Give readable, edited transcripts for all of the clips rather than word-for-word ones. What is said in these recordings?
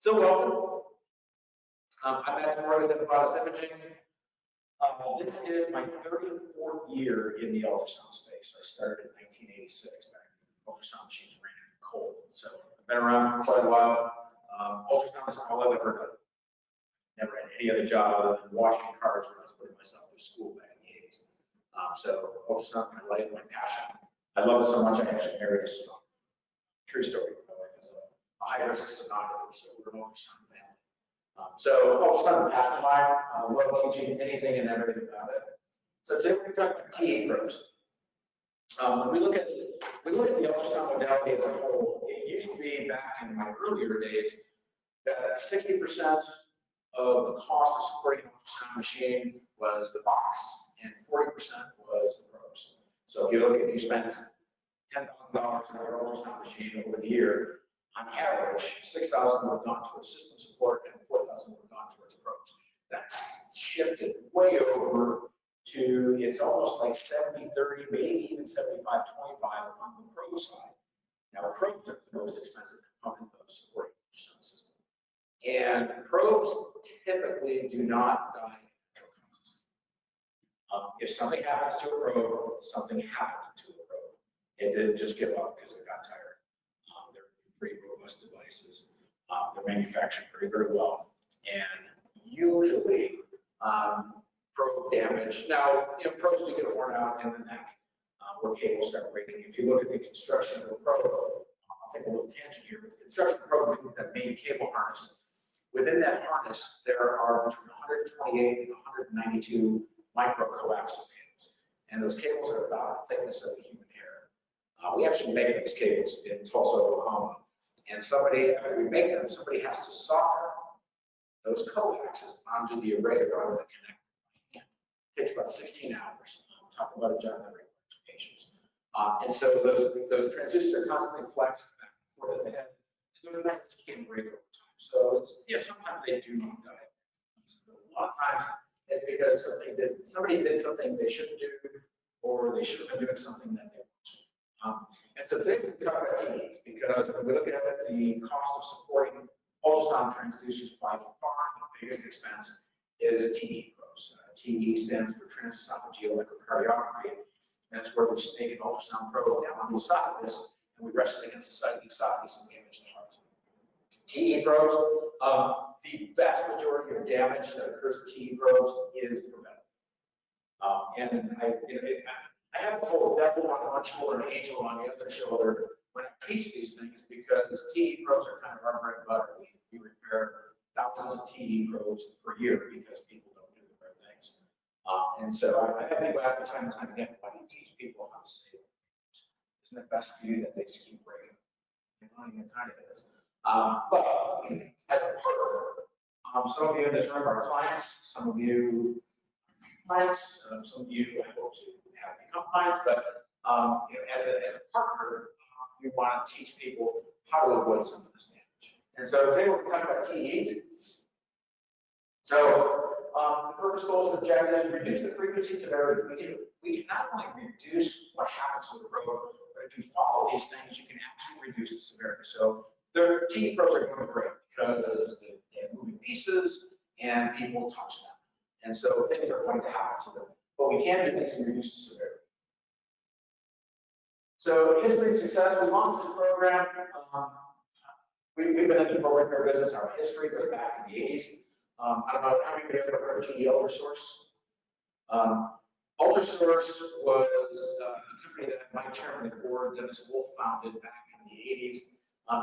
So welcome. I'm at Tomory with Innovatus Imaging. This is my 34th year in the ultrasound space. I started in 1986 back when ultrasound machines ran cold. So I've been around for quite a while. Ultrasound is all I've ever done. Never had any other job other than washing cars when I was putting myself through school back in the 80s. So ultrasound is my life, my passion. I love it so much I actually married a sonographer. True story. My wife is a high-risk sonographer, so we're an ultrasound family. So ultrasound is a passion of mine. I love teaching anything and everything about it. So today we're going to talk about TE probes. When we look at the ultrasound modality as a whole, it used to be back in my earlier days that 60% of the cost of supporting an ultrasound machine was the box, and 40% was the probes. So if you spend $10,000 on your ultrasound machine over the year, on average, $6,000 would have gone towards system support and $4,000 would have gone towards probes. That's shifted way over to, it's almost like 70-30, maybe even 75-25 on the probe side. Now, probes are the most expensive component of supporting the ultrasound system. And probes typically do not die in natural causes. If something happens to a probe, something happened to a probe. It didn't just give up because it got tired. They're pretty robust devices. They're manufactured very, very well. And usually, probe damage. Now, probes do get worn out in the neck where cables start breaking. If you look at the construction of a probe, I'll take a little tangent here. With the construction of a probe, with that main cable harness, within that harness, there are between 128 and 192 microcoaxial cables. And those cables are about the thickness of a human hair. We actually make these cables in Tulsa, Oklahoma. And after we make them, somebody has to solder those coaxes onto the array rather than connect them by hand. It takes about 16 hours. We'll talk about a job that requires patience. And so those transistors are constantly flexed back and forth at the head. And those numbers can break over time. So sometimes they do not die. A lot of times it's because somebody did something they shouldn't do, or they should have been doing something that they weren't. And so today we're going to talk about TEs, because when we look at it, the cost of supporting ultrasound transducers by far the biggest expense is TE probes. TE stands for transesophageal echocardiography, and that's where we just take an ultrasound probe down on the esophagus and we rest it against the side of the esophagus and we image the heart. TE probes, the vast majority of damage that occurs with TE probes is preventable. And I have the whole devil on one shoulder and angel on the other shoulder when I teach these things, because TE probes are kind of our bread and butter. We repair thousands of TE probes per year because people don't do the right things. And so I have people ask me time and time again, why do you teach people how to save probes? Isn't it best for you that they just keep breaking? It kind of is. But as a partner, some of you in this room are clients, some of you are clients, some of you I hope to have become clients, but as a partner, we want to teach people how to avoid some of this damage. And so today we're going to talk about TEs. So the purpose, goals, and objectives: reduce the frequency, severity. We can not only reduce what happens to the probe, but if you follow these things, you can actually reduce the severity. So the TE probes are going great because they have moving pieces and people touch them. And so things are going to happen to them. But we can do things to reduce the severity. So history and success, we launched this program. We've been in the program repair business. Our history goes back to the 80s. I don't know how many of you ever heard of GE Ultrasource. Ultrasource was a company that my chairman of the board, Dennis Wolf, founded back in the 80s.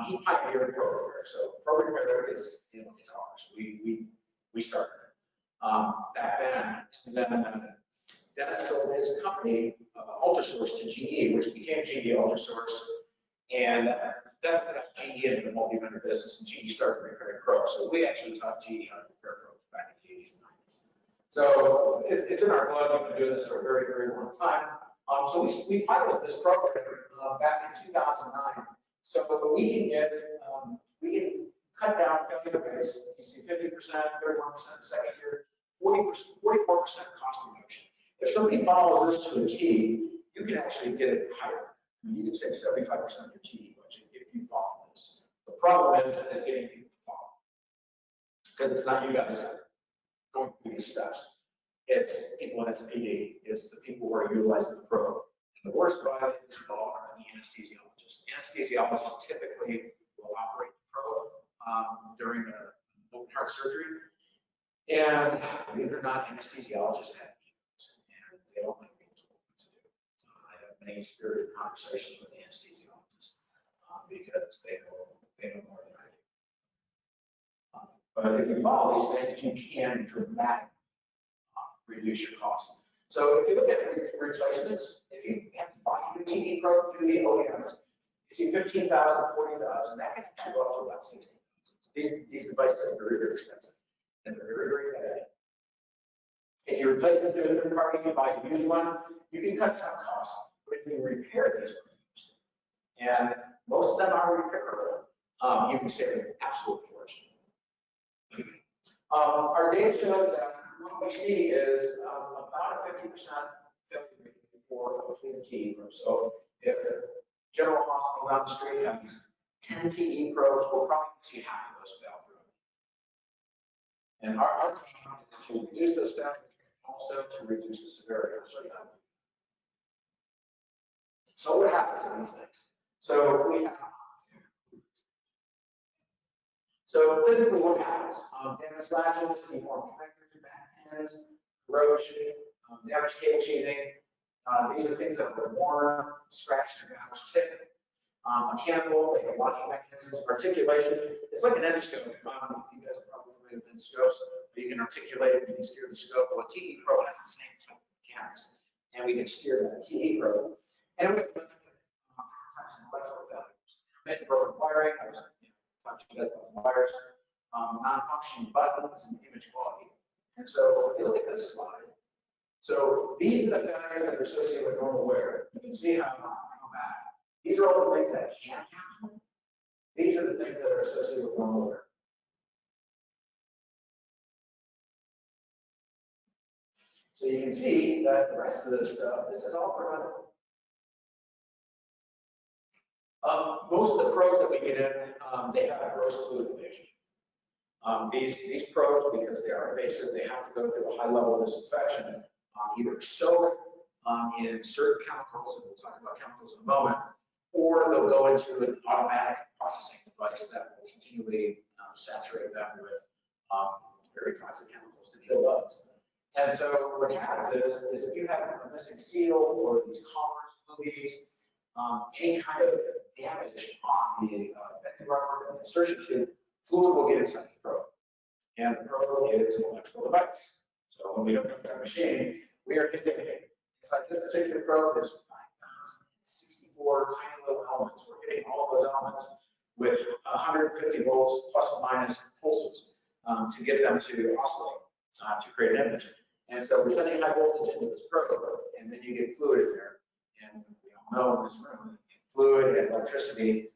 He pioneered probe repair. So probe repair is ours. We started it back then. And then Dennis sold his company, Ultrasource, to GE, which became GE Ultrasource, and that's got GE into the multi-vendor business, and GE started repairing probes. So we actually taught GE how to repair probes back in the 80s and 90s. So it's in our blood. We've been doing this for a very, very long time. So we piloted this program back in 2009. So we can cut down failure rates. You see 50%, 31% the second year, 44% cost reduction. If somebody follows this to a T, you can actually get it higher. You can save 75% of your TE budget if you follow this. The problem is getting people to follow. because it's not you guys going through these steps. It's people in SPD. It's the people who are utilizing the probe. And the worst violations of all are the anesthesiologists. Anesthesiologists typically will operate the probe during an open heart surgery. And believe it or not, anesthesiologists have egos, and they don't like being told what to do. I have many spirited conversations with anesthesiologists because they know more than I do. But if you follow these things, you can dramatically reduce your costs. So if you look at replacements, if you have to buy a TE probe through the OEMs, you see 15,000, 40,000, that can actually go up to about 60,000. These devices are very, very expensive, and they're very, very heavy. If you replace them through a third party, you buy a used one, you can cut some costs. But if you repair these probes, and most of them are repairable, you can save an absolute fortune. Our data shows that what we see is about a 50% failure rate for a fleet of TE probes. So if General Hospital down the street has 10 TE probes, we'll probably see half of those fail through. And our team is to reduce those failures, also to reduce the severity. I'll show you how. So what happens in these things? So we have. So physically, what happens? Damaged latches, deformed connectors, bad pins, corrosion, damaged cable sheathing. These are things that are worn, scratched, or gouged tip. Mechanical, they have locking mechanisms, articulation. It's like an endoscope. You guys are probably familiar with endoscopes. You can articulate it, you can steer the scope. Well, a TE probe has the same type of mechanics, and we can steer that TE probe. And we have different types of electrical failures. Intermittent broken wiring, I was talking to you guys about wires, non-functioning buttons, and image quality. And so if you look at this slide, so these are the failures that are associated with normal wear. You can see how they come back. These are all the things that can happen. These are the things that are associated with normal wear. So you can see that the rest of this stuff, this is all preventable. Most of the probes that we get in, they have a gross fluid invasion. These probes, because they are invasive, they have to go through a high level of disinfection, either soak in certain chemicals, and we'll talk about chemicals in a moment, or they'll go into an automatic processing device that will continually saturate them with very toxic chemicals to kill bugs. And so what happens is if you have a missing seal or these collars, movies, any kind of damage on the bending rubber and insertion tube, fluid will get inside the probe. And the probe is an electrical device. So when we hook up that machine, we are hitting inside this particular probe, there's 5,064 tiny little elements. We're hitting all of those elements with 150 volts plus or minus pulses to get them to oscillate to create an image. And so we're sending high voltage into this probe, and then you get fluid in there. And we all know in this room, fluid and electricity,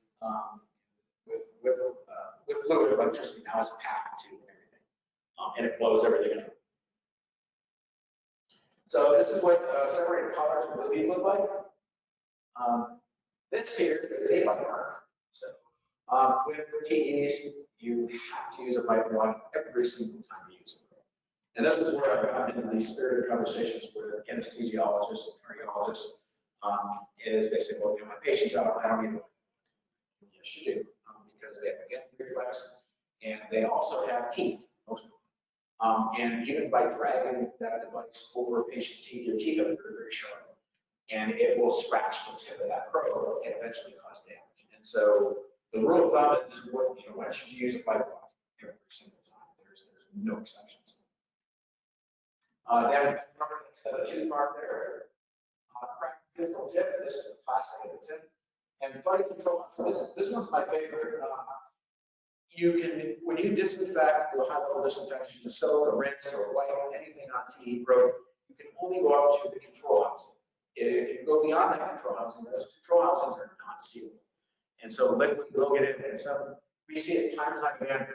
with fluid and electricity now is a path to everything, and it blows everything up. So this is what separated collars and movies look like. This here is a bite mark. So with TEs, you have to use a bite mark every single time you use it. And this is where I've gotten into these spirited conversations with anesthesiologists and cardiologists. Is they say, well, my patient's out, I don't need one. Yes, you do, because they have a gut reflex, and they also have teeth, most of them. And even by dragging that device over a patient's teeth, your teeth are very, very sharp, and it will scratch the tip of that probe and eventually cause damage. And so the rule of thumb is, when should you use a bite block? Every single time. There's no exceptions. Damage rubber, that's the tooth mark there. Cracked distal tip, this is the plastic of the tip. And flight control, so this one's my favorite. You can, when you disinfect, do a high level disinfection, to soak or rinse or wipe anything on TE probe, you can only go up to the control housing. If you go beyond that control housing, those control housings are not sealed. And so liquid will get in. And so we see it time and time again.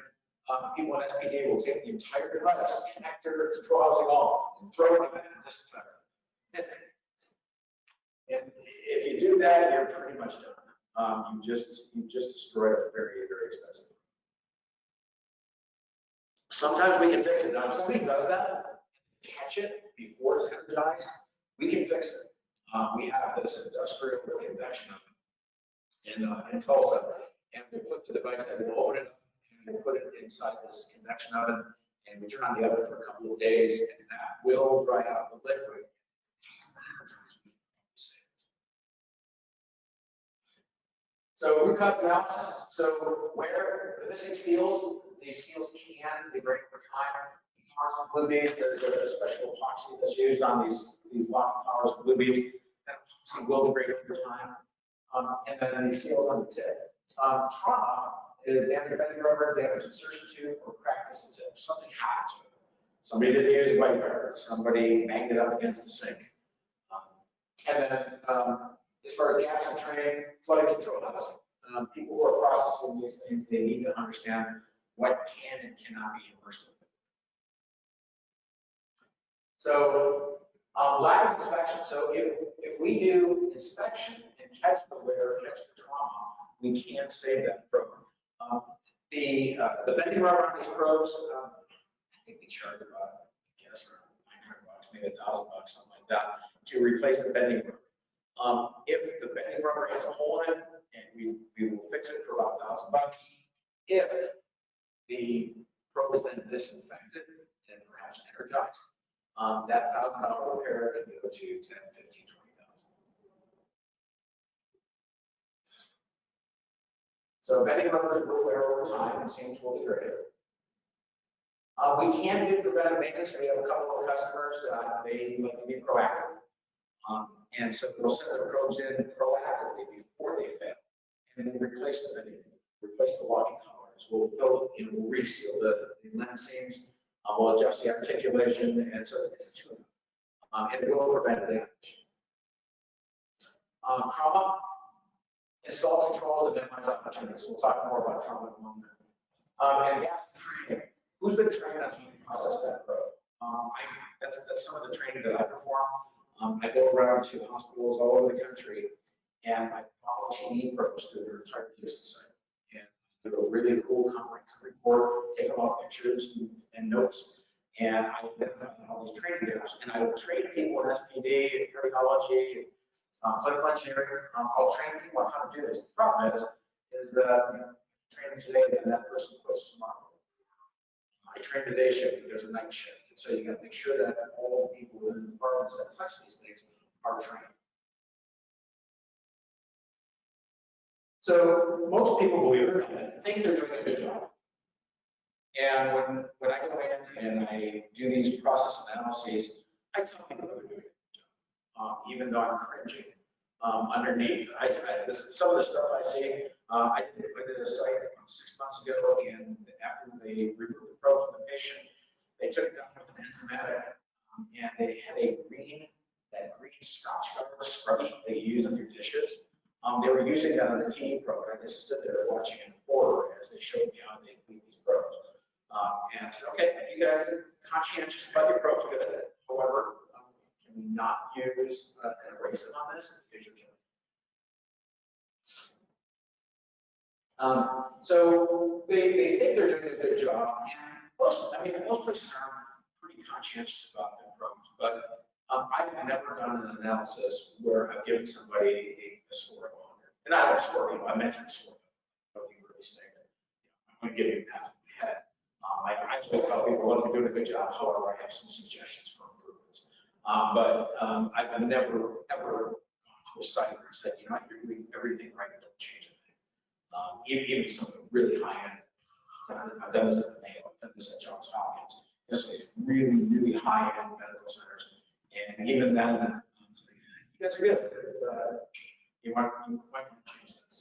People in SPD will take the entire device, connector, control housing, all, and throw it in and disinfect it. And if you do that, you're pretty much done. You just destroyed it very, very expensive. Sometimes we can fix it. Now, if somebody does that, catch it before it's energized, we can fix it. We have this industrial convection oven in Tulsa, and we put the device that we open it up and we put it inside this convection oven, and we turn on the oven for a couple of days, and that will dry out the liquid. So root cause analysis. So where the missing seals, these seals they break over time. Constant glue beads, there's a special epoxy that's used on these lock towers of glue beads. That epoxy will degrade over time. And then these seals on the tip. Trauma is damage bending rubber, damage insertion tube, or crack this tip. Something happened to it. Somebody didn't use a white wire. Somebody banged it up against the sink. And then as far as gaps in training, flooding control housing. People who are processing these things, they need to understand what can and cannot be immersed with. So lack of inspection. So if we do inspection and catch the wear, catch the trauma, we can save that probe. The bending rubber on these probes, I think we charge about, I guess, around $900, maybe $1,000, something like that, to replace the bending rubber. If the bending rubber has a hole in it, and we will fix it for about $1,000. If the probe is then disinfected and perhaps energized, that $1,000 repair can go to $10,000, $15,000, $20,000. So bending rubbers will wear over time and seams will degrade. We can do preventive maintenance. We have a couple of customers that they like to be proactive. And so we'll send the probes in proactively before they fail. And then replace the bending, replace the locking collars. We'll fill, we'll reseal the lens seams. We'll adjust the articulation, and so it's a tune-up. And it will prevent damage. Trauma, install control to minimize opportunities. We'll talk more about trauma in a moment. And gas training. Who's been trained on how to process that probe? That's some of the training that I perform. I go around to hospitals all over the country, and I follow TE probes through their entire use site. And do a really cool comprehensive report, take a lot of pictures and notes, and I identify all these training gaps. And I will train people in SPD, cardiology, clinical engineering. I'll train people on how to do this. The problem is that training today, then that person quits tomorrow. I train the day shift, there's a night shift. And so you got to make sure that all the people within the departments that touch these things are trained. So most people, believe it or not, think they're doing a good job. And when I go in and I do these process analyses, I tell people they're doing a good job, even though I'm cringing underneath. Some of the stuff I see, I did a site 6 months ago, and after they removed the probe from the patient, they took it down with an enzymatic, and they had that green Scotch guard scrubby they use on your dishes. They were using that on the TE probe. I just stood there watching in horror as they showed me how they clean these probes. And I said, okay, you guys are conscientious about your probes, good. However, can we not use an abrasive on this? Because you're killing it. So they think they're doing a good job, and most places are pretty conscientious about their probes, but I've never done an analysis where I've given somebody a score of 100. And I don't score, I mentioned a score. I don't really say that. I'm going to give you half of my head. I always tell people, look, you're doing a good job. However, I have some suggestions for improvements. I've never, ever gone to a site and said, you're doing everything right, don't change a thing. Even some of the really high end, I've done this at Mayo, I've done this at Johns Hopkins. This is really, really high end medical centers. And even then, you guys are good. You might want to change this.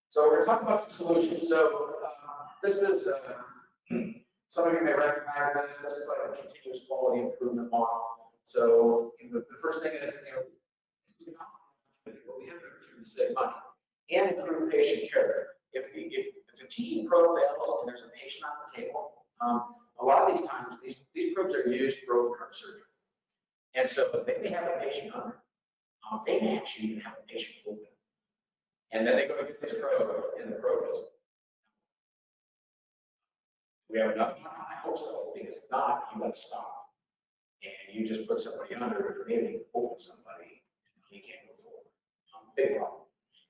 So we're going to talk about some solutions. So this is, some of you may recognize this. This is like a continuous quality improvement model. So the first thing is, what we have to save money and improve patient care. If the TE probe fails and there's a patient on the table, a lot of these times, these probes are used for open heart surgery. And so they may have a patient under. They may actually even have a patient open. And then they go to get this probe, and the probe is We have enough? I hope so, because if not, you got to stop. And you just put somebody under, maybe open somebody, and you can't move forward. Big problem.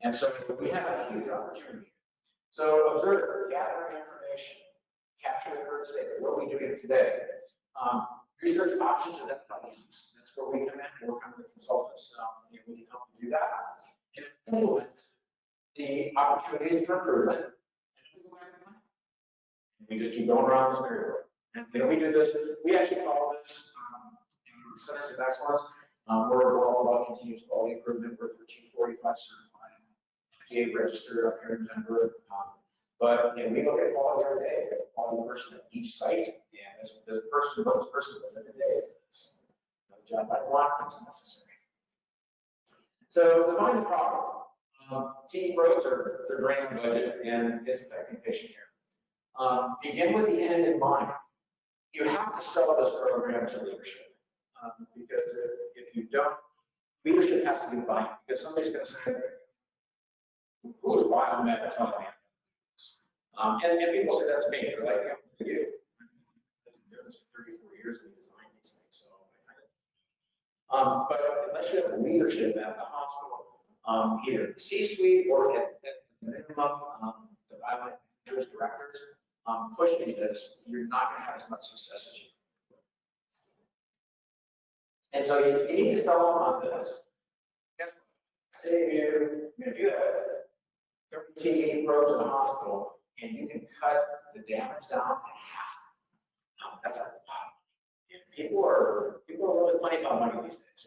And so we have a huge opportunity. So observe, gather information, capture the current state. What are we doing today? Research options, identify needs. That's where we come in. We're kind of the consultants. We can help you do that. And implement the opportunities for improvement. And then we go back to plan. And we just keep going around this merry-go-round. And we do this. We actually call this centers of excellence. We're all about continuous quality improvement. We're 1345 certified, FDA registered up here in Denver. But we look at quality every day. We have a quality person at each site, and this person does every day is this. The job I want is necessary. So define the problem. TE pros are draining budget, and it's affecting patient care. Begin with the end in mind. You have to sell this program to leadership. Because if you don't, leadership has to be buying. Because somebody's going to say, who's biomed telling me? And people say that's me. They're like, yeah, you. I've been doing this for 34 years and we design these things. So but unless you have leadership at the hospital, either the C-suite or at the minimum, the biomed managers, directors, pushing this, you're not going to have as much success as you. And so you need to sell them on this. Guess what? Say if you have 13 pros in a hospital and you can cut the damage down in half, that's a lot. People are really funny about money these days,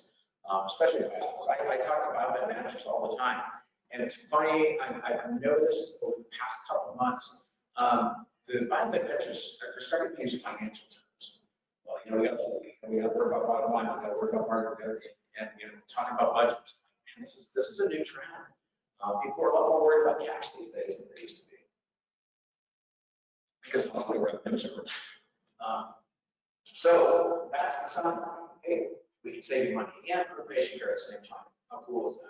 especially in hospitals. I talk to biomed managers all the time, and it's funny. I've noticed over the past couple of months, the biomed managers are starting to use financial terms. Well, we got to worry about bottom line, we got to worry about margin, and talking about budgets. And this is a new trend. People are a lot more worried about cash these days than they used to be, because hospital revenues are. So that's the summary. Hey, we can save you money and improve patient care at the same time. How cool is that?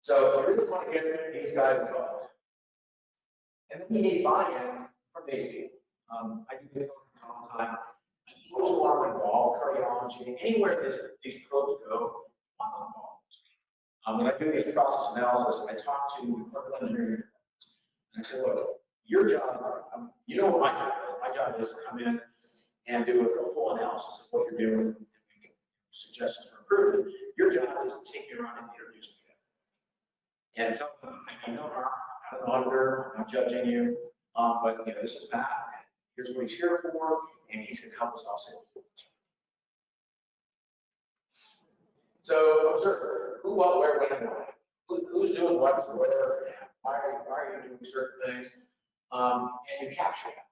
So you really want to get these guys involved, and then you need buy-in from these people. I do this all the time. I always want to involve cardiology anywhere these pros go. I want to involve. When I do these process analysis, I talk to the clinical engineering, and I say, look, your job, you know what my job is. My job is to come in and do a full analysis of what you're doing and make suggestions for improvement. Your job is to take me around and introduce me to them. And tell them, I know I'm an auditor, I'm not judging you, but this is Matt, and here's what he's here for, and he's going to help us all save. So observe who, what, where, when, and why. Who's doing what, where, and why are you doing certain things, and you capture that.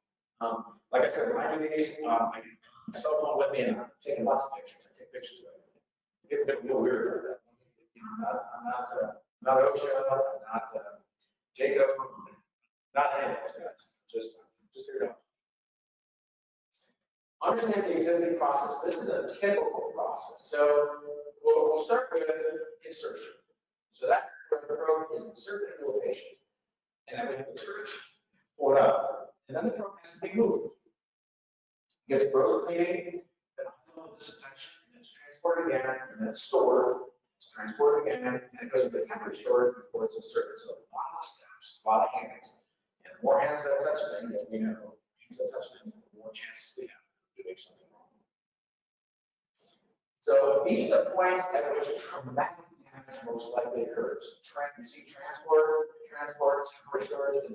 Like I said, when I do these, I have my cell phone with me, and I'm taking lots of pictures. I take pictures of it. Get a bit real weird about that. I'm not OSHA, I'm not Jacob, not any of those guys. Just here to help. Understand the existing process. This is a typical process. So we'll start with insertion. So that's where the probe is inserted into a patient. And then we have the search, pull it up. And then the probe has to be moved. It gets frozen cleaning, then disinfection, and it's transported again, and then it's stored. It's transported again, and it goes to the temporary storage before it's inserted. So a lot of steps, a lot of hands. And the more hands that touch things, as we know, hands that touch things, the more chances we have of doing something wrong. So these are the points at which traumatic damage most likely occurs. You see transport, temporary storage,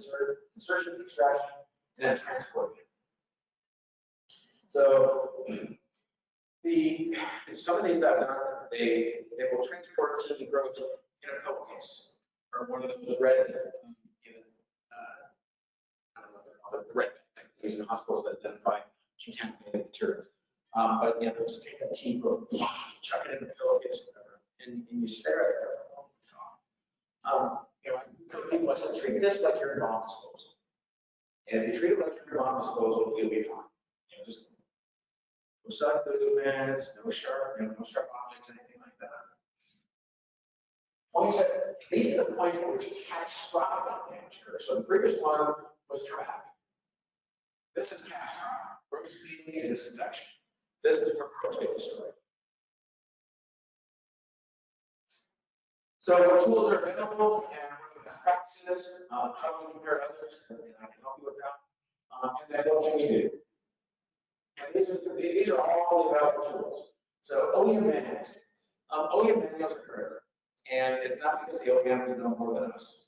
insertion, extraction, and then transport. So some of these that are done, they will transport TB growth in a pillowcase or one of those red, I don't know what they're called, the red bags used in hospitals that identify contaminated materials. But they'll just take that TB growth, chuck it in the pillowcase, whatever, and you stare at it. I tell people, I said, treat this like your bomb disposal. And if you treat it like your bomb disposal, you'll be fine. Just no sudden movements, no sharp objects, anything like that. These are the points at which catastrophic damage occurs. So the previous one was traumatic. This is catastrophic. Probes cleaning and disinfection. This is where probes get destroyed. So what tools are available and what are the best practices, how do we compare to others, and I can help you with that. And then what can we do? And these are all the available tools. So OEM manuals. OEM manuals are great. And it's not because the OEMs know more than us.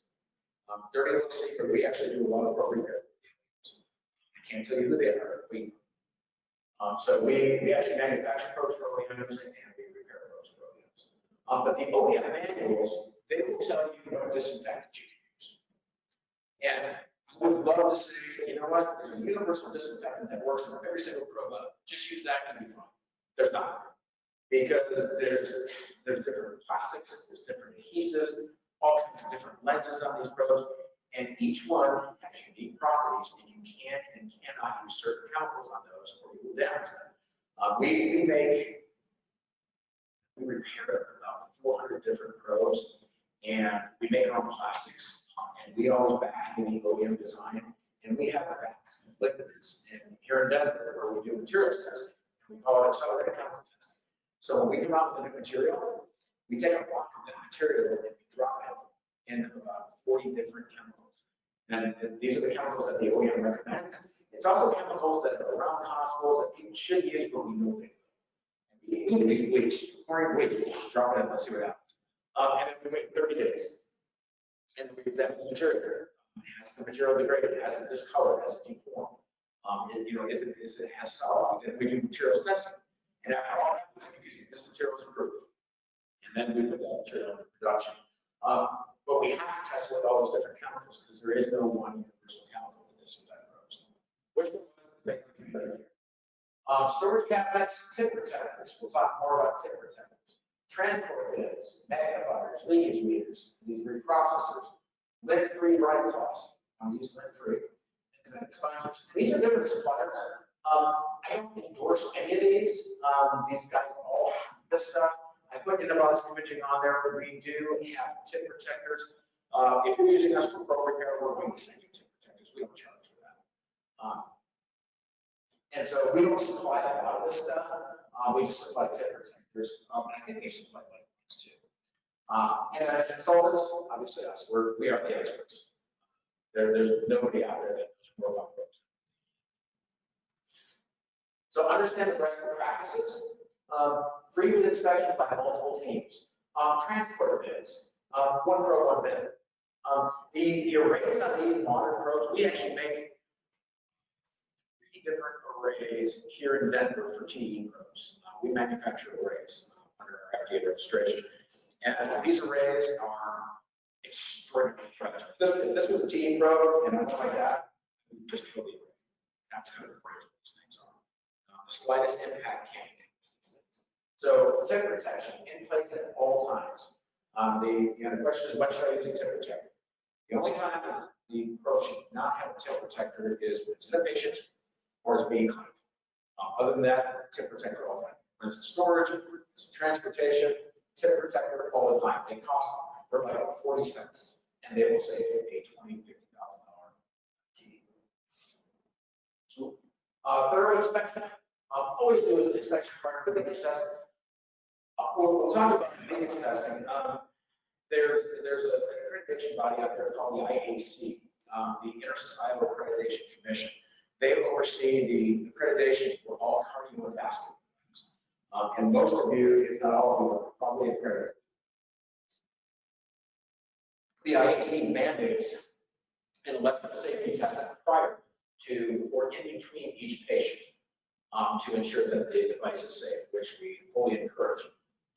Dirty little secret, we actually do a lot of probe repair. I can't tell you who they are. So we actually manufacture probes for OEMs and we repair probes for OEMs. But the OEM manuals, they will tell you what disinfectant you can use. And I would love to say, you know what, there's a universal disinfectant that works in every single probe. Just use that and be fine. There's not. Because there's different plastics, there's different adhesives, all kinds of different lenses on these probes, and each one has unique properties, and you can and cannot use certain chemicals on those or you will damage them. We repair about 400 different probes, and we make our own plastics, and we always back into the OEM design, and we have vats and liquids, and here in Denver, where we do materials testing, we call it accelerated chemical testing. So when we come out with a new material, we take a block of that material and we drop it in about 40 different chemicals. And these are the chemicals that the OEM recommends. It's also chemicals that are around hospitals that people should use, but we know they will. We use bleach, chlorine bleach, we just drop it in and see what happens. And then we wait 30 days. And we examine the material. Has the material degraded? Has it discolored? Has it deformed? Is it has solid? And we do materials testing. And after all that, this material is improved. And then we put that material into production. But we have to test with all those different chemicals because there is no one universal chemical to disinfect probes. Which one was the big competitor here? Storage cabinets, tip protectors. We'll talk more about tip protectors. Transport bins, magnifiers, leakage meters, these reprocessors, lint-free bright cloths. I'm using lint-free. Internet expungers. These are different suppliers. I don't endorse any of these. These guys all have this stuff. I put Innovatus imaging on there. We do have tip protectors. If you're using us for probe repair, we're going to send you tip protectors. We don't charge for that. And so we don't supply a lot of this stuff. We just supply tip protectors. And I think they supply light ones too. And then consultants, obviously us. We are the experts. There's nobody out there that knows more about probes. So understand the best practices. Frequent inspection by multiple teams. Transport bins. One probe, one bin. The arrays on these modern probes, we actually make 3 different arrays here in Denver for TE probes. We manufacture arrays under our FDA registration. And these arrays are extraordinarily fragile. If this was a TE probe and I'm like that, we would just kill the array. That's how fragile these things are. The slightest impact can damage these things. So tip protection in place at all times. The question is, when should I use a tip protector? The only time the probe should not have a tip protector is when it's in a patient or it's being cleaned. Other than that, tip protector all the time. When it's in storage, it's in transportation, tip protector all the time. They cost for like 40 cents, and they will save a $20,000 to $50,000 TE. Thorough inspection. Always do an inspection prior to leakage testing. We'll talk about leakage testing. There's an accreditation body out there called the IAC, the Intersocietal Accreditation Commission. They oversee the accreditation for all cardiovascular things. And most of you, if not all of you, are probably accredited. The IAC mandates an electrical safety test prior to or in between each patient to ensure that the device is safe, which we fully encourage.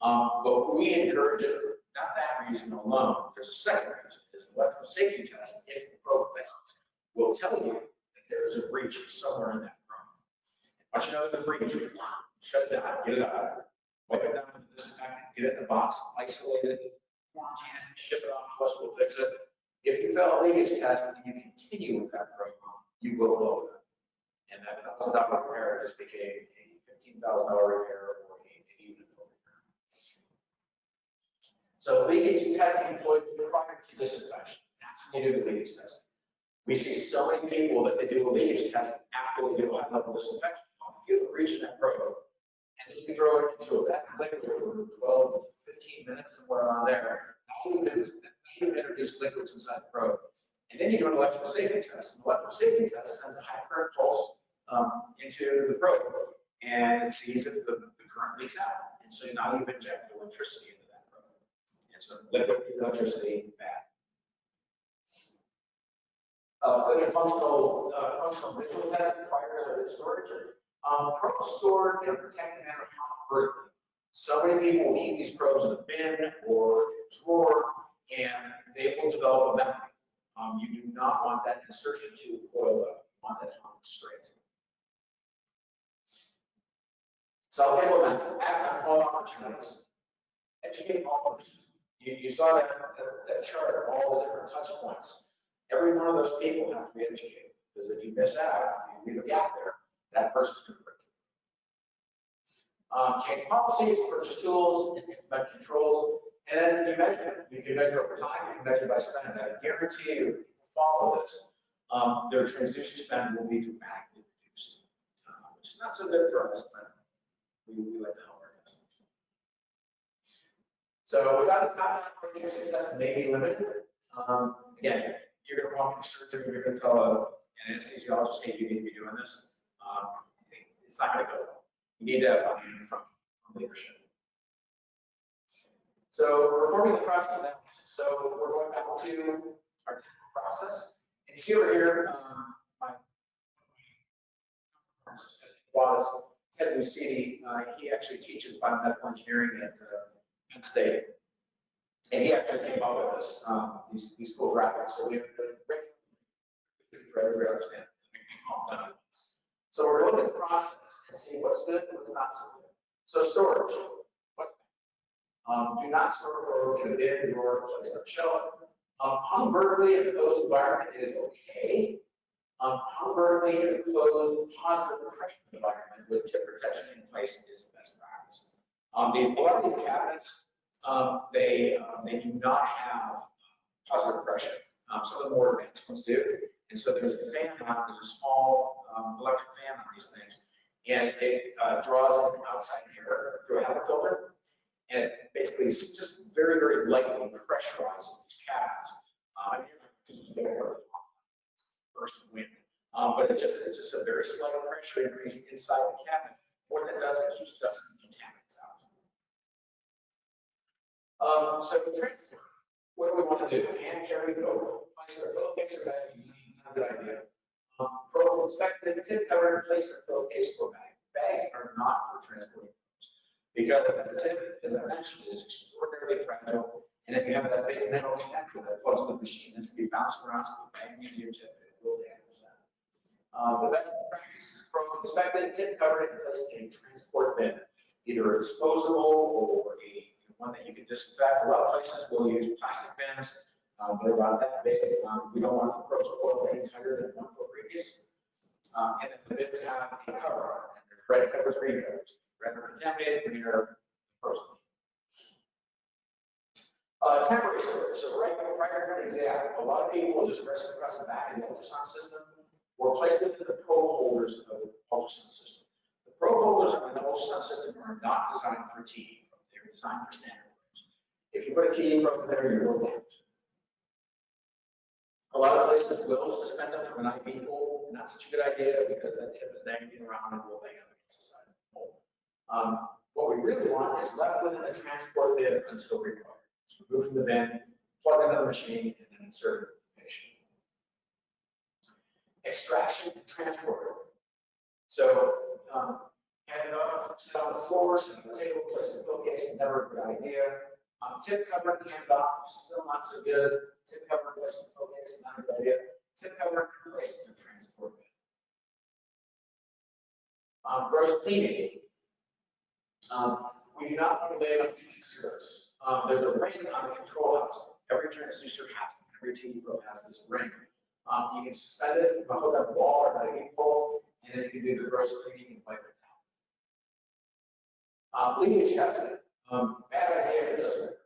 But we encourage it for not that reason alone. There's a second reason, is an electrical safety test, if the probe fails, will tell you that there is a breach somewhere in that probe. Once you know there's a breach, shut it down, get it out, wipe it down with disinfectant, get it in a box, isolate it, quarantine it, ship it off to us, we'll fix it. If you fail a leakage test and you continue with that probe, you will blow it. And that $1,000 repair just became a $15,000 repair or a unit repair. So leakage testing employed prior to disinfection. That's when you do the leakage testing. We see so many people that they do a leakage test after they do a high-level disinfection. If you have a breach in that probe, and then you throw it into that liquid for 12 to 15 minutes, somewhere around there, now you've introduced liquids inside the probe. And then you do an electrical safety test. An electrical safety test sends a high current pulse into the probe, and it sees if the current leaks out. And so now you've injected electricity into that probe. And so liquid electricity, bad. Quick and functional visual test prior to storage. Probes stored in a protected manner vertically. So many people will keep these probes in a bin or in a drawer, and they will develop a memory. You do not want that insertion tube coiled up. You want that hung straight. So implement, act on all opportunities. Educate all persons. You saw that chart, all the different touch points. Every one of those people have to be educated, because if you miss out, if you leave a gap there, that person's going to break it. Change policies, purchase tools, implement controls, and then you measure it. You can measure over time, you can measure by spending. I guarantee you, if people follow this, their transducer spend will be dramatically reduced, which is not so good for us, but we like to help our customers. So without the top-down approach, your success may be limited. Again, you're going to walk into surgery, you're going to tell an anesthesiologist, hey, you need to be doing this. It's not going to go well. You need to have buy-in from leadership. So performing the process analysis. So we're going back to our technical process. And you see over here, my was Ted Lucidi. He actually teaches biomedical engineering at Penn State. And he actually came up with this, these cool graphics. So we have for everybody to understand. So we're going to look at the process and see what's good and what's not so good. So storage, what's bad? Do not store a probe in a bin, drawer, place on a shelf. Hung vertically in a closed environment is okay. Hung vertically in a closed positive pressure environment with tip protection in place is the best practice. A lot of these cabinets, they do not have positive pressure. Some of the more advanced ones do. And so there's a fan mount, there's a small electric fan on these things, and it draws in outside air through a HEPA filter, and it basically just very, very lightly pressurizes these cabinets. Burst of wind, but it's just a very slight pressure increase inside the cabinet. What that does, it keeps dust and contaminants out. So transport, what do we want to do? Hand carry, go, place our pillowcase or bag. Not a good idea. Probe inspected, tip covered, place a pillowcase or bag. Bags are not for transporting probes because the tip, as I mentioned, is extraordinarily fragile. And if you have that big metal connector that plugs in the machine, this can be bounced around, so banging into your tip, it will damage that. The best practice is probe inspected, tip covered, and placed in a transport bin, either a disposable or one that you can disinfect. A lot of places will use plastic bins. They're about that big. We don't want the probes oiled any tighter than 1 foot radius. And then the bins have a cover on it. There's red covers, green covers. Red are contaminated, green are frozen. Temporary storage. So right for an exam, a lot of people will just rest across the back of the ultrasound system or place within the probe holders of the ultrasound system. The probe holders on an ultrasound system are not designed for TE probe. They're designed for standard probes. If you put a TE probe there, you will damage. A lot of places will suspend them from an IV pole. Not such a good idea because that tip is dangling around and will bang up against the side of the pole. What we really want is left within the transport bin until required. So remove from the bin, plug into the machine, and then insert the patient. Extraction and transport. So hand it off, sit on the floor, sit on the table, place a pillowcase, never a good idea. Tip cover, hand it off, still not so good. Tip cover, place the pillowcase, not a good idea. Tip cover, place in the transport bin. Gross cleaning. We do not want to lay it on clean surface. There's a ring on the control housing. Every transducer has it. Every TE probe has this ring. You can suspend it from a hook on the wall or an IV pole, and then you can do the gross cleaning and wipe it down. Leakage testing. Bad idea if it doesn't work.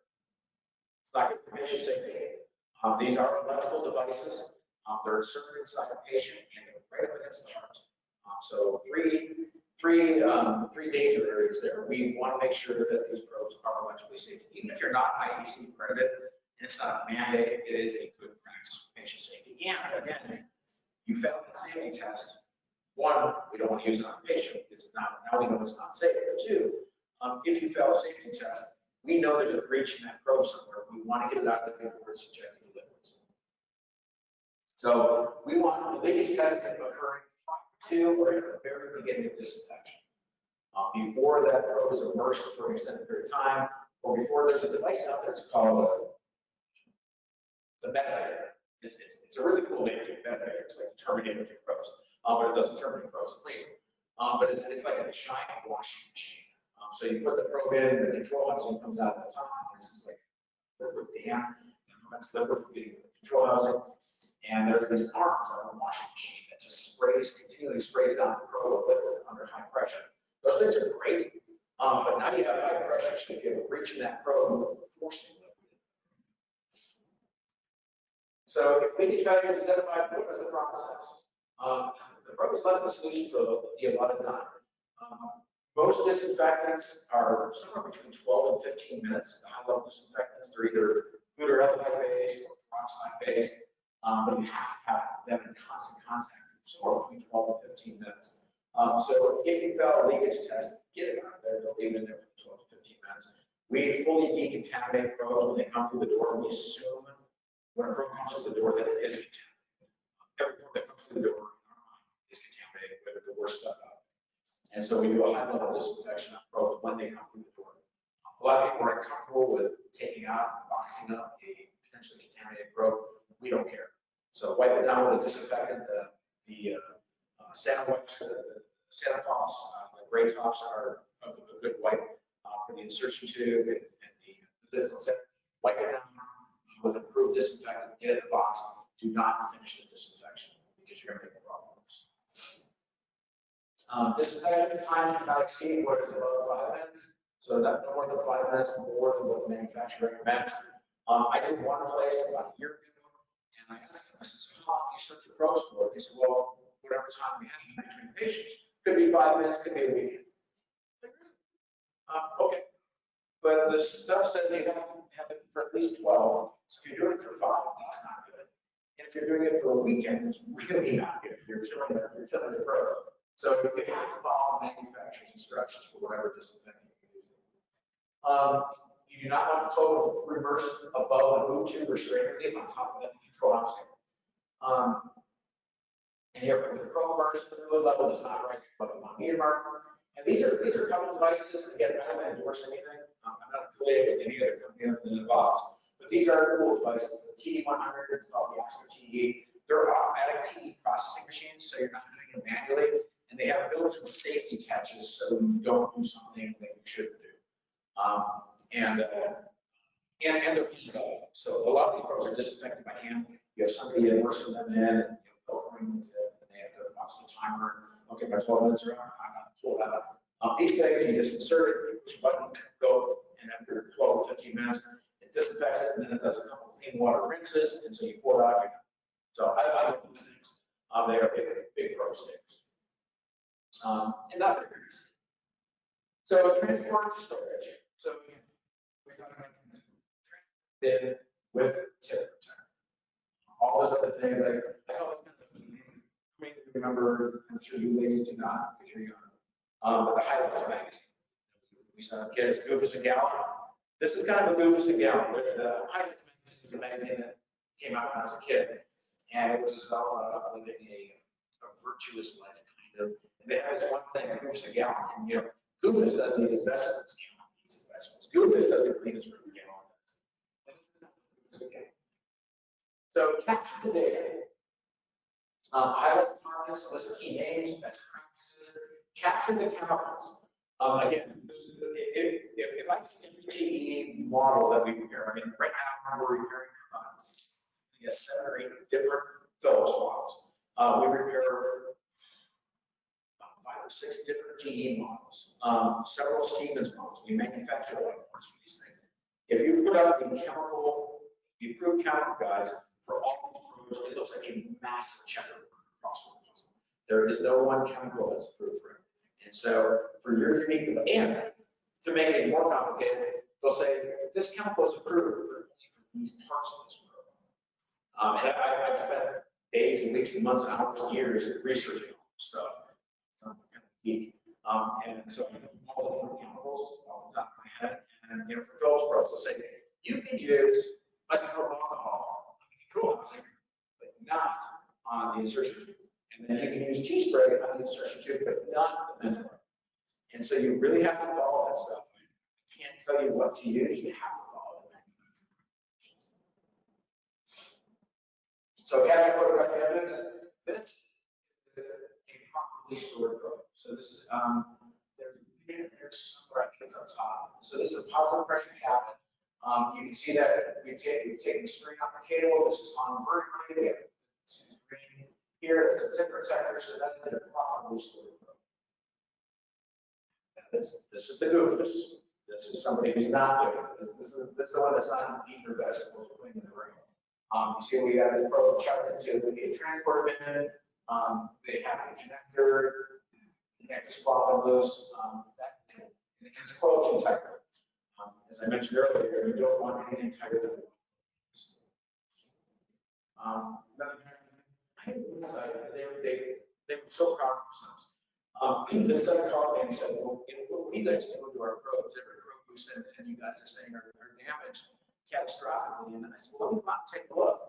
It's not good for patient safety. These are electrical devices. They're inserted inside the patient and they're right up against the heart. So three danger areas there. We want to make sure that these probes are electrically safe. Even if you're not IEC accredited, and it's not a mandate, it is a good practice for patient safety. And again, you failed the safety test. One, we don't want to use it on a patient. It's not, now we know it's not safe. But two, if you fail a safety test, we know there's a breach in that probe somewhere. We want to get it out there before it's injected with liquids. So we want the leakage testing occurring prior to or at the very beginning of disinfection. Before that probe is immersed for an extended period of time, or before there's a device out there, it's called the ventilator. It's a really cool name, ventilator. It's like the Terminator for probes, but it doesn't terminate probes, please. But it's like a giant washing machine. So you put the probe in, the control housing comes out at the top, and it's just like liquid dam, and prevents liquid from getting the control housing. And there's these arms on the washing machine that just continually sprays down the probe with liquid under high pressure. Those things are great, but now you have high pressure, so if you have a breach in that probe, you're forcing liquid. So if leakage value is identified, what is the process? The probe is left in the solution for the allotted time. Most disinfectants are somewhere between 12 and 15 minutes. The high-level disinfectants are either fluoride based or peroxide based, but you have to have them in constant contact for somewhere between 12 and 15 minutes. So if you fail a leakage test, get it out there. Don't leave it in there for 12 to 15 minutes. We fully decontaminate probes when they come through the door. We assume when a probe comes through the door that it is contaminated. Every probe that comes through the door is contaminated with the worst stuff out. And so we do a high-level disinfection of probes when they come through the door. A lot of people are comfortable with taking out and boxing up a potentially contaminated probe. We don't care. So wipe it down with a disinfectant. The Santa wipes, the Santa tops, the gray tops are a good wipe for the insertion tube and the distance. Wipe it down with an approved disinfectant. Get it in the box. Do not finish the disinfection because you're going to make a problem. Disinfection time should not exceed what is above 5 minutes. So not more than 5 minutes more than what the manufacturer recommends. I did one place about a year ago, and I asked them, I said, so how long do you search your probes for? They said, well, whatever time we have in between patients. Could be 5 minutes, could be a weekend. Okay. But the stuff says you have to have it for at least 12. So if you're doing it for 5, that's not good. And if you're doing it for a weekend, it's really not good. You're killing the probe. So you have to follow manufacturer's instructions for whatever disinfectant you're using. You do not want the probe reversed above the boot tube or strainer leaf on top of that control housing. And here with the probe immersion, the fluid level does not rise above the 1 meter mark. And these are couple devices. Again, I don't endorse anything. I'm not affiliated with any other company other than the box. But these are cool devices. The TD100 is called the Oxford TD. They're automatic TD processing machines, so you're not doing it manually. And they have built-in safety catches so you don't do something that you shouldn't do. And they're hands off. So a lot of these probes are disinfected by hand. You have somebody immersing them in and poking the tip, and they have to watch the timer. Okay, by 12 minutes are up, I'm not pull that up. These things, you just insert it, you push a button, go, and after 12 or 15 minutes, it disinfects it, and then it does a couple of clean water rinses, and so you pour it out. So I love these things. They are big probe sticks. And not very easy. So transport to storage. So we're talking about transport with tip protector. All those other things, I always kind of remember, I'm sure you ladies do not because you're young. But the highlights magazine. We saw kids, Goofus a Gallon. This is kind of a Goofus a Gallon. The highlights magazine was a magazine that came out when I was a kid. And it was living a virtuous life, kind of. And they had this one thing, Goofus a Gallon. And, Goofus doesn't eat his vegetables. Gallon eats his vegetables. Goofus doesn't clean his room. Gallon does. So capture the data. Highlight departments, list key names, best practices. Capture the chemicals. Again, if I take a GE model that we repair, right now we're repairing 7 or 8 different Phillips models. We repair 5 or 6 different GE models, several Siemens models. We manufacture all parts for these things. If you put up the approved chemical guides for all these it looks like a massive checkerboard across the puzzle. There is no one chemical that's approved for everything. And so for your unique, and to make it more complicated, they'll say this chemical is approved, but only for these parts of this program. And I've spent days and weeks and months, hours, years researching all this stuff. It's kind of geek. And so I know all the different chemicals off the top of my head. And for Phillips Pros, they'll say you can use isopropyl alcohol on the control housing, but not on the insertion tube. And then you can use tea spray on the insertion tube, but not the menthol. And so you really have to follow that stuff. I can't tell you what to use. You have to follow the manufacturer recommendations. So capture photographic evidence. This is a properly stored probe. So this is there's somewhere I think it's up top. So this is a positive pressure cabinet. You can see that we've taken the string off the cable. This is on vertically. We have green here. That's a tip protector. So that is a properly stored probe. This is the goof. This is somebody who's not doing it. This is the one that's not eating her vegetables or putting in the ring. You see we got this probe chucked into a transport bin. They have a connector. You can't just flop and loose. It's a coil tube tighter. As I mentioned earlier, you don't want anything tighter than they were so proud of themselves. This guy called me and said, well, what do you guys do to our probes? Every probe we send in, you guys are saying are damaged catastrophically. And I said, well, let me take a look.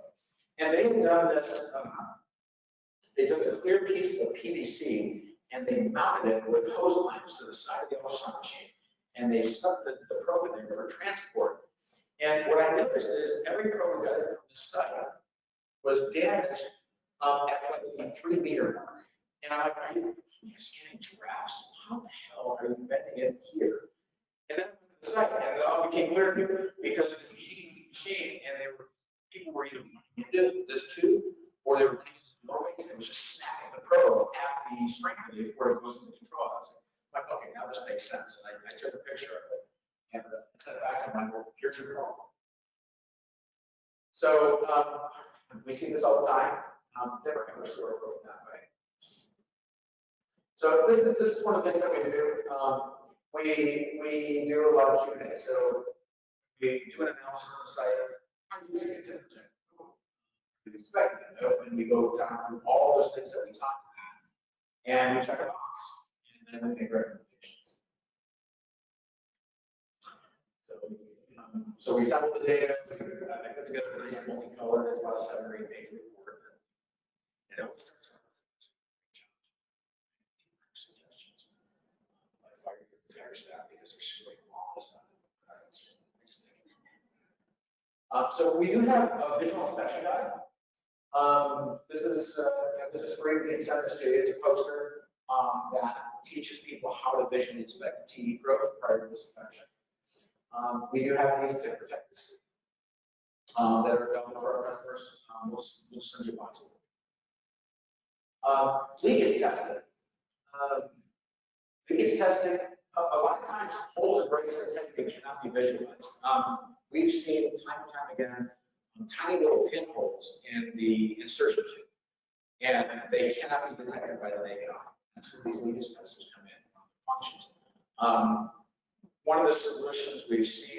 And they had done this, they took a clear piece of PVC and they mounted it with hose clamps to the side of the ultrasound machine. And they stuck the probe in there for transport. And what I noticed is every probe we got in from this site was damaged at like the 3 meter mark. And I'm like, are you scanning giraffes? How the hell are you bending it here? And then I went to the site and it all became clear to me because they were heating the machine and people were either running this tube or they were running doorways. They was just snapping the probe at the string relief where it goes into the control housing. I'm like, okay, now this makes sense. And I took a picture of it and sent it back to my well, here's your problem. So we see this all the time. Never ever store a probe that way. So this is one of the things that we do. We do a lot of Q&A. So we do an analysis on the site. I'm using it to protect. We expect it, and we go down through all those things that we talked about, and we check a box, and then we make recommendations. So we sample the data. I put together a nice multicolored. It's about a 7 or 8 page report. And it always starts with suggestions. I fired your entire staff because they're so long. So we do have a visual inspection guide. This is great. We can send this to you. It's a poster that teaches people how to visually inspect the TD probe prior to this inspection. We do have these tip protectors that are available for our customers. We'll send you a box of them. Leakage testing. Leakage testing. A lot of times, holes and breaks that technically cannot be visualized. We've seen time and time again tiny little pinholes in the insertion tube, and they cannot be detected by the naked eye. That's where these leakage testers come in on functions. One of the solutions we've seen